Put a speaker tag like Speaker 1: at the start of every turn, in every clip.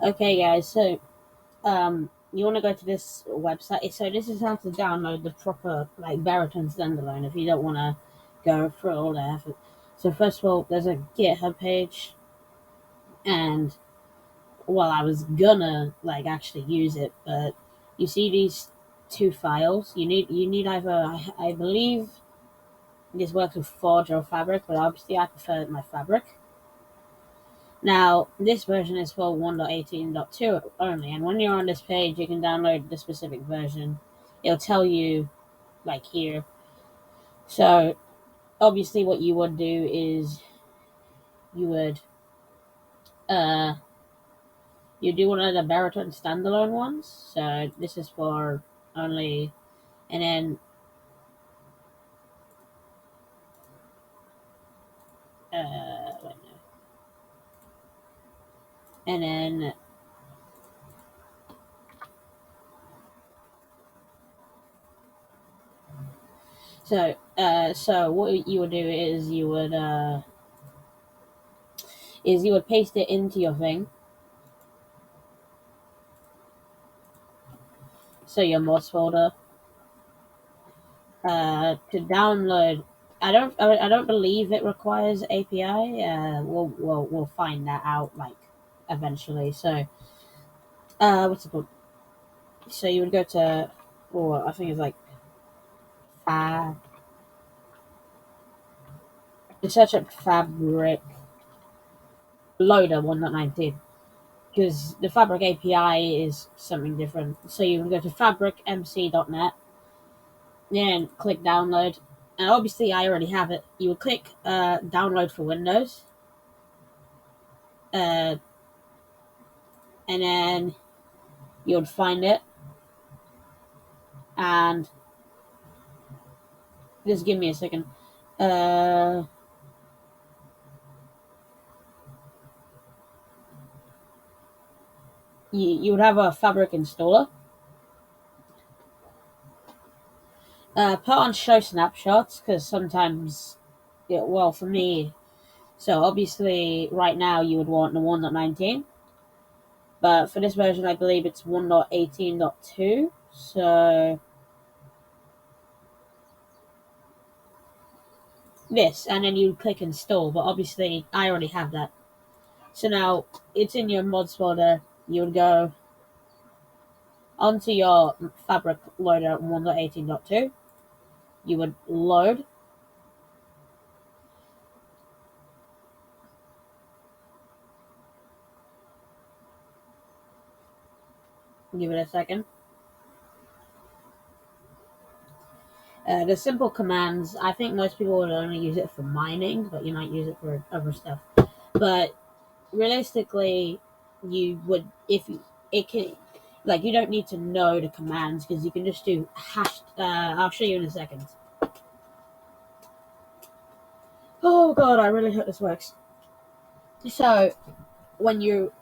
Speaker 1: Okay, guys. So, you want to go to this website. So this is how to download the proper like Baritone standalone. If you don't want to go through all the effort. So first of all, there's a GitHub page, and well, I was gonna like actually use it, but you see these two files. You need either I believe this works with Forge or Fabric, but obviously I prefer my Fabric. Now, this version is for 1.18.2 only, and when you're on this page, you can download the specific version. It'll tell you, like here. So, obviously, what you would do is you would uh you do one of the Baritone standalone ones. So this is for only, and then wait, no. And then so what you would do is you would paste it into your thing. So your mods folder to download. I don't believe it requires API. We'll find that out like eventually. So what's it called? So you would go to, or I think it's like fab. You search up Fabric Loader 1.19 because the Fabric API is something different. So you would go to fabricmc.net, then click download, and obviously I already have it. You would click download for Windows, uh, and then you would find it, and just give me a second. Uh, you would have a Fabric installer. Put on show snapshots because sometimes, yeah, well, for me, so obviously right now you would want the 1.19, but for this version I believe it's 1.18.2. So this, and then you click install, but obviously I already have that. So now it's in your mods folder. You would go onto your Fabric loader 1.18.2. You would load. Give it a second. The simple commands, I think most people would only use it for mining, but you might use it for other stuff. But realistically, you would, if it can, like, you don't need to know the commands because you can just do hash. I'll show you in a second. Oh god, I really hope this works. So, when you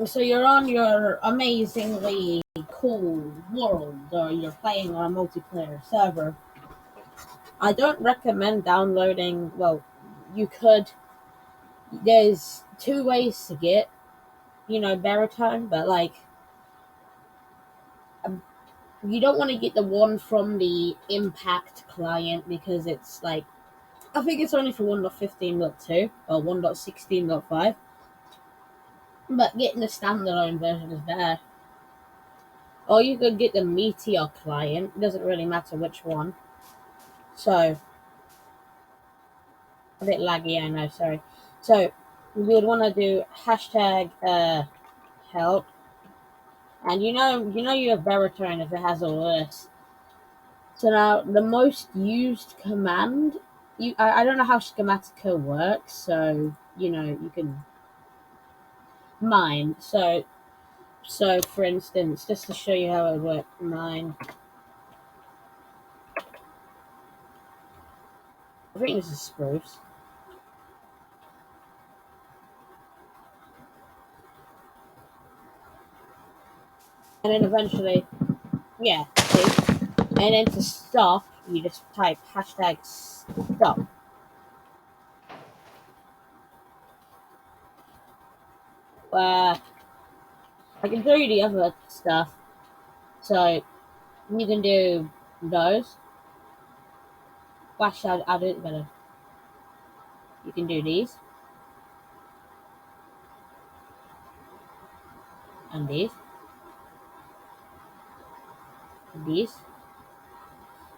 Speaker 1: so you're on your amazingly cool world, or you're playing on a multiplayer server. I don't recommend downloading. Well, you could. There's two ways to get, baritone, but like um, you don't want to get the one from the Impact client because it's like I think it's only for 1.15.2 or 1.16.5. But getting the standalone version is better. Or you could get the Meteor client. It doesn't really matter which one. So a bit laggy, I know. Sorry. So we would want to do hashtag help, and you have Baritone if it has all this. So now the most used command, I don't know how Schematica works, so you can mine. So for instance, just to show you how it would work, mine. I think this is spruce, and then eventually, yeah. See, And then to stop, you just type hashtag stop. Uh, I can show you the other stuff. So you can do those. Actually, I'll do it better. You can do these and these,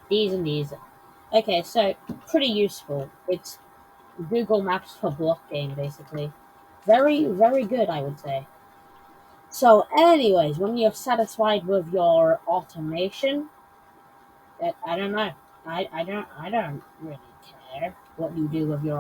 Speaker 1: these and these. Okay, so pretty useful. It's Google Maps for blocking, basically. Very, very good, I would say. So, anyways, when you're satisfied with your automation, I don't know. I don't really care what you do with your